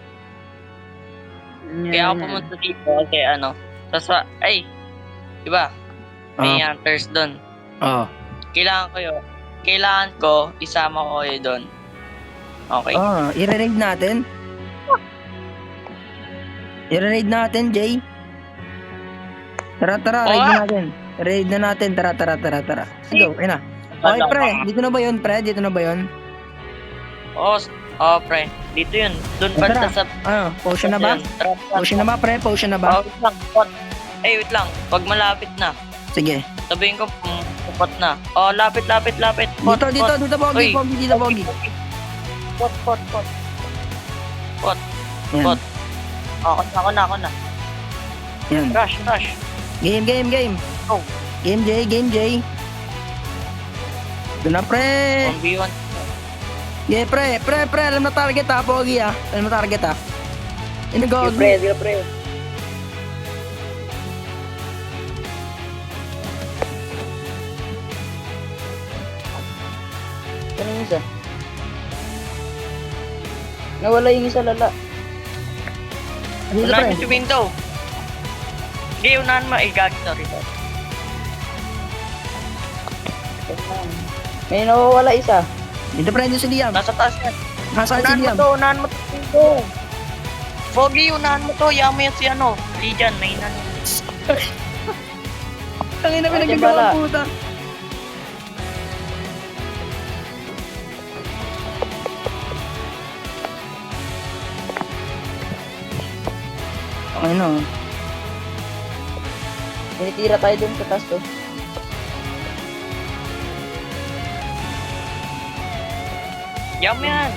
Kaya ako pumunta dito kasi diba? May hunters doon. Oo. Kailangan ko isama ko kayo doon. Okay. I-raid natin. I-raid natin, Jay. Tara, raid na natin. Raid na natin, tara. Go, ayun na. Okay, pre. Dito na ba yun, pre? Dito na ba yun? Pre. Dito yun. Doon pa Tara. sa... Potion na ba? Potion na ba, pre? Potion na ba? Wait lang. Wait lang. Pag malapit na. Sige. Sabihin ko, upat na. Lapit. Dito, Pogi, dito, Pogi. Pot. Yan. Ako na. Yan. Rush. Game. Go. Game J. Ito na, pre. 1v1. Yeah, pre. Alam na target ha, Pogi ha. Alam na target ha. Go. Sige, pre. Ano yung isa? Nawala yung isa lala. Dito, Unahan pre. mo si window. Hindi, unahan mo. Sorry. May nawawala isa. Dito, pre. Dito si Liam. Nasa taas yan. Nasaan si Liam? Unahan mo to. Window. Pogi, unahan mo to. Yaman yan si Lijan, may inan. Tangin na Nandiyan pinagagawa pala. puta. Okay na. Tinitira tayo dun sa taas to. Yan mo yan.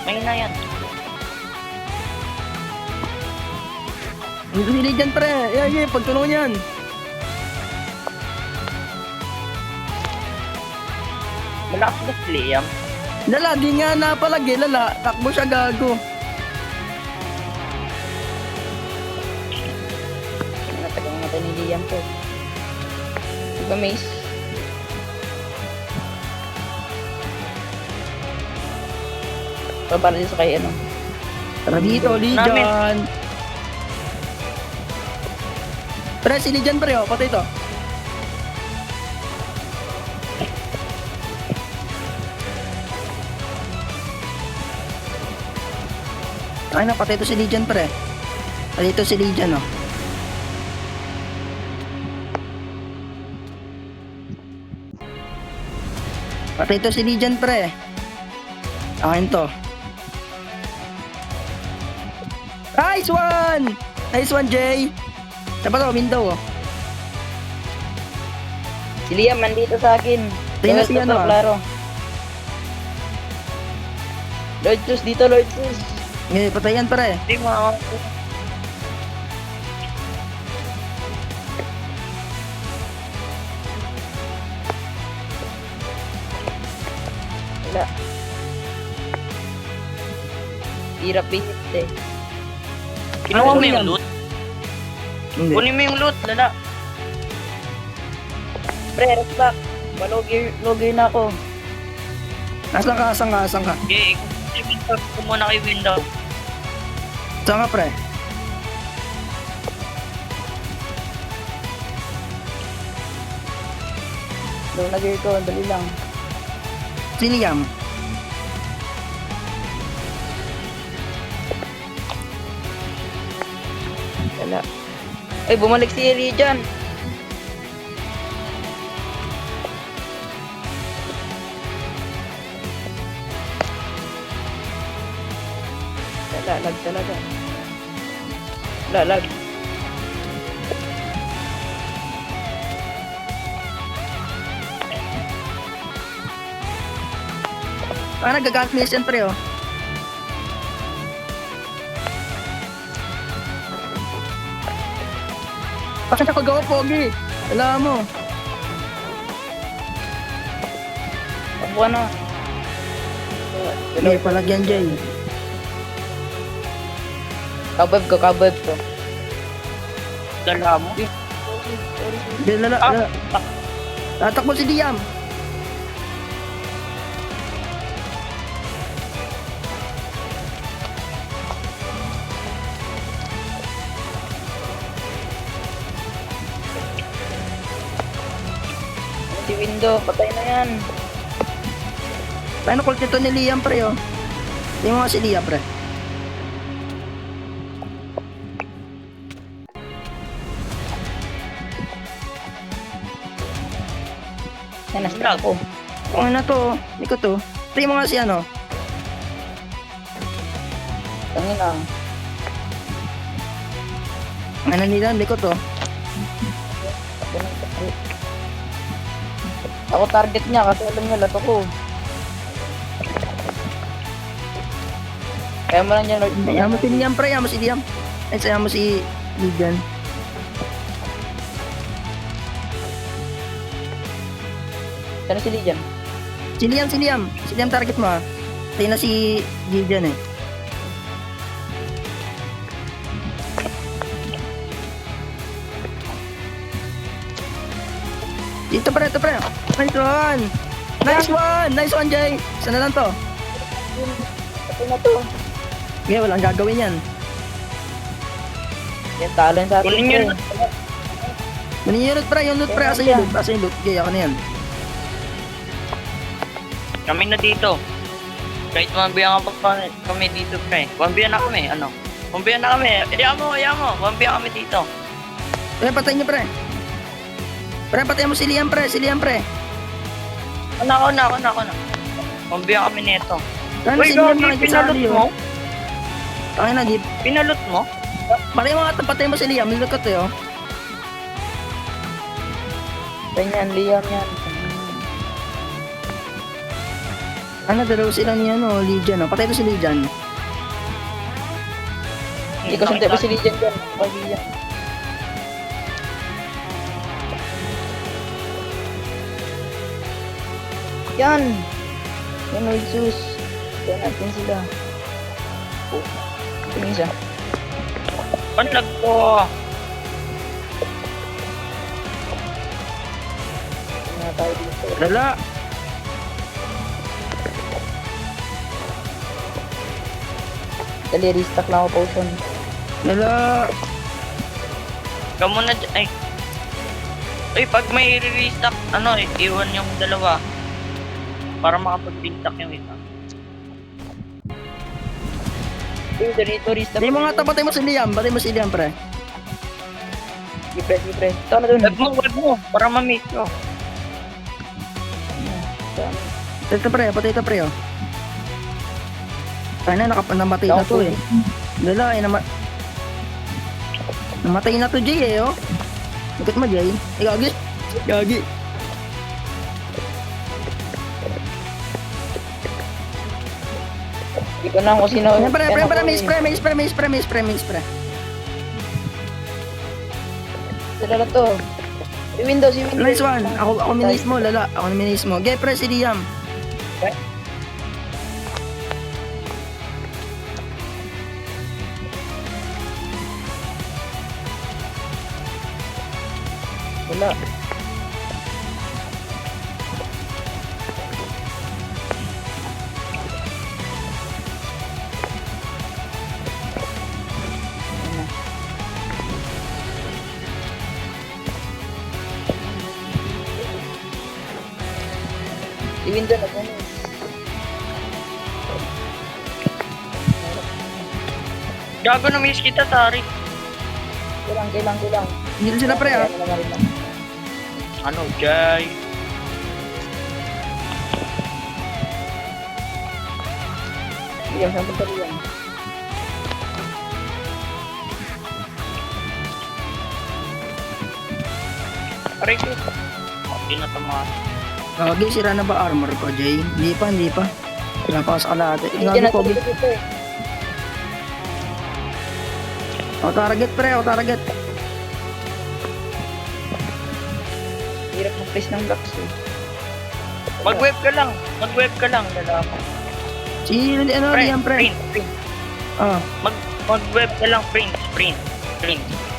Mahina yan. Ang gumili dyan, pre. Yan, pagtulungan yan. Malakas ba si Liam? Lala, di nga napalagi. Lala, takbo siya gago. Natagang natin ni Liam to. Diba, Mace? Para din sa kay ano. Tara dito, Lijan. Pre, si Lijan, pre, oh. Patay to. Ay na, patay to si Lijan, pre. Patay to si Lijan, oh. Patay to si Lijan, pre. Akin to. Nice one! Nice one, Jay. Saan to? Window, oh. Si Liam, nandito sa akin. Tayo na si ano, ah. Klaro. Lord Sus, dito Lord Sus. Ngayon, patayan, pre. Hindi mo. Wala. Hirap bihit eh. Kinuha mo Ano yan? yung loot? Hindi. Kunin mo yung loot, lala. Pre, rest back. Malogir na ako. Asan ka? Okay, i-window ko muna kay window. Saan ka, pre? Doon na gear ko, dali lang. Si Liam. Wala. Ay, bumalik si Eli dyan. Lag talaga. Lag. Nagagalit yan, pre, oh. Bakit ako gawa, Pogi? Alam mo. Ako na. Hindi, palagyan, Jay. Kabab ko. Dala mo. Hindi, lala. Ah. Tatakbo si Liam. Si Window, patay na yan. Paano kulit ito ni Liam, pre, oh? Tingnan mo nga si Liam, pre. Yan, nasta ako. Ano na to? Hindi ko to. Tingnan mo nga si ano. Tangin na. Ano nila? Hindi ko to. Ako target niya kasi alam niya lato ko. Kaya mo lang dyan, Lord. Ayaw mo si Liam, pre. Ayaw mo si Liam. Ay, ayaw mo si Ligan. Saan si Lijan? Si Liam. Si Liam target mo, ha. Tayo na si Ligan, eh. Dito, pre. Nice one, Jay. Saan na lang to? Ito na to. Ngayon, walang gagawin yan. Yan, talo sa atin. Kunin yun. pre. Kunin yung loot, pre. Yung loot, pre. Asa yung loot? Okay, ako na yan. Kami na dito. Kahit mambiyan ka pa kami dito, pre. Mambiyan na kami, ano? Mambiyan na kami. Ayaw mo. Mambiyan kami dito. Pre, patayin niyo, pre. Pre, patayin mo si Liam, pre. Ako na. Mambiyan kami nito. Ano Uy, si Liam Gogi, pinalot nakikisali, mo? oh. Ay na, di. Pinalot mo? Patayin mo nga, patayin mo si Liam. Nilukot, eh, oh. Ganyan, Liam yan. Ano, dalawa sila ni ano, Legion. Oh. Patay to si Legion. Hindi ko sunti pa si Legion dyan. Pag Liam. Yan! Yan, Lord Zeus. Kaya natin sila. Oh, ito yung isa. Panlag ko. Ito na tayo dito. Lala. Dali, restock lang ako potion. Lala. Ikaw muna ay. Uy, pag may re-restock, ano, iwan yung dalawa. Para makapag-restock yung isa. Uy, dito, restock. Hindi mo nga tapatay mo si Liam. Patay mo si Liam, pre. Gipres, gipres. Ito na dun. Web mo, para ma-meet ko. Patay ito, pre. Patay ito, pre, oh. Kaya na, namatay na to, eh. Lala, eh, namatay na to, Jay, eh, oh. Ikot mo, Jay. Gagi. Gagi. Hindi ko na kung sino. Yan, pre, Yan ako, may spray. Sila na to. Si Windows, si Windows. Nice one. Ako minis mo, lala. Ako minis mo. Get pre, si Liam. Wala. Si Windows na ganun. Gago na miss kita, sorry. Kailang. Hindi sila pre, ah. Ano naman rin lang. Ano, Jay? Liam, saan punta Liam? Aray ko. Okay na tama. Gagi, sira na ba armor ko, Jay? Hindi pa. Wala pa sa kalahati. Hindi Gagi, na Kobe. dito eh. O, target pre, o, target. Hirap mag-place ng blocks eh. Mag-web ka lang, lalaki. Si, ano, Liam, pre. Print. Ah, Mag-web ka lang, print.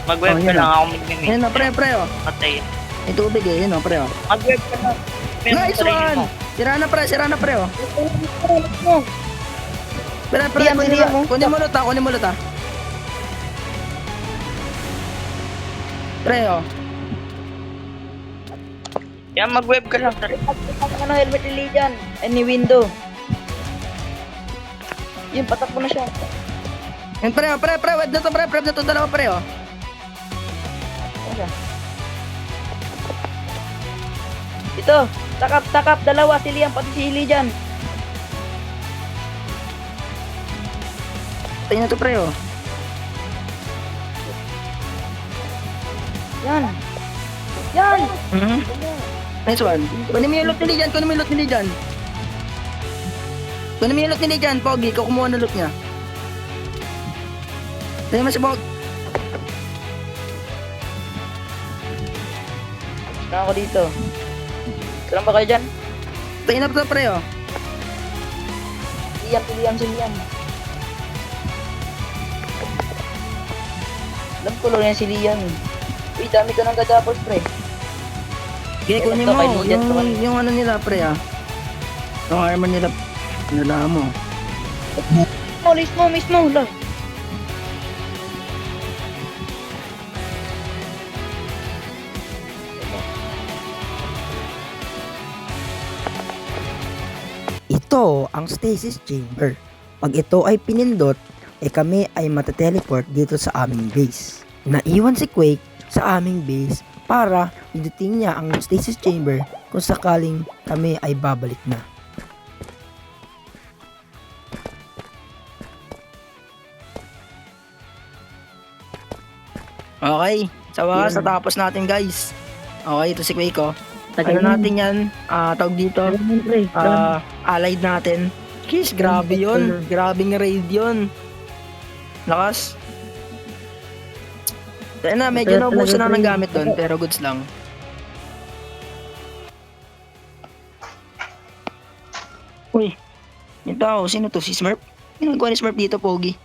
Mag-web Oh, ka yun lang, na. ako mag-mimik. yan na, pre, o. Patay. May tubig eh, yun o, pre, o. Mag-web ka lang. Nice one! Sira na, pre, o. Pre, Liam, si Liam, oh. kunin mo ulit, ah. Pre, o. Yan, mag-web ka lang. Ano helmet ni Lee dyan? Ay, ni Window. Yun, patakbo na siya. Yan, pre, web na to, dalawa, pre, o. Ano siya? Ito, takap, dalawa, si Liam, pati si Lee dyan. Tingnan na to, pre, o. Yan. Mhm. Nice one. Kunin mo yung loot ni Lijan, Pogi, ikaw kumuha ng loot niya. Tingnan mo si Pog. Saan ako dito? Saan ba kayo dyan? Tingnan na to, pre, o. Si Liam. Alam ko lang yan si Liam. Uy, dami ko ng gadapos, pre. Okay, kunin Ito, mo. kay Lijan to, Yung ano nila, pre, ah. Yung armor nila. Nila mo. Mismo lang. Ito ang stasis chamber. Pag ito ay pinindot, kami ay mateteleport dito sa aming base. Naiwan si Quake sa aming base para pindutin niya ang stasis chamber kung sakaling kami ay babalik na. Okay. Sa wakas, natapos natin, guys. Okay, ito si Quake, oh. Ano natin yan? Tawag dito. Pre. Allied natin. Kiss, grabe yun. Grabing raid yun. Lakas. Kaya na, medyo Masarap naubusan talaga, na ng pre. gamit doon, pero goods lang. Uy, yung tao, sino to? Si Smurf? Ginagawa ni Smurf dito, Pogi.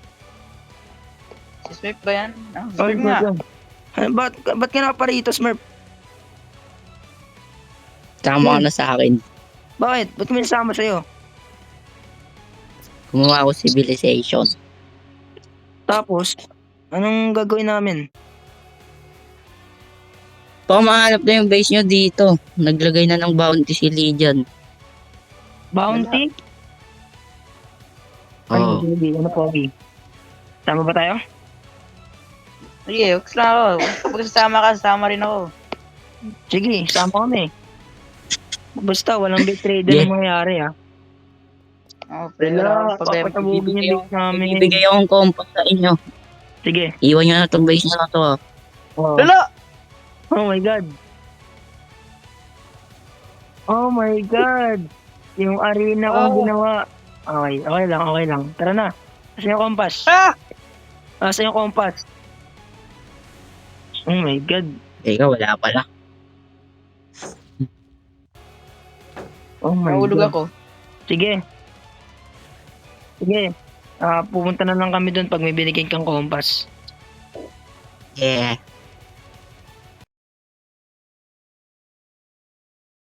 Si Swift ba yan? Ah, Ay, Swift nga. ba't ka na pa rito, Smurf? Tama ka na sa akin. Bakit? Ba't kami nasama sa'yo? Gumawa ako civilization. Tapos, anong gagawin namin? Baka mahanap na yung base nyo dito. Naglagay na ng bounty si Legion. Bounty? Ay, Oo. hindi. Ano, Pogi? Tama ba tayo? Sige, huwag lang ako. Pag sasama rin ako. Sige, sama kami. Basta, walang betrayal Yeah. na mangyayari, ha? Oo, pero wala Wala, akong problema. papatabugin yung base namin. Ibibigay akong compass sa inyo. Sige. Iwan nyo na itong base na to. Ah. Oh. Lalo! Oh my God. Oh my God. Yung arena kong Oh. ginawa. Okay lang. Tara na. Asa yung kompas? Ah! Asa yung kompas? Oh my God. Ikaw, wala pala. Oh my Nahulog God. ako. Sige. Pupunta na lang kami doon pag may binigay kang kompas. Yeah.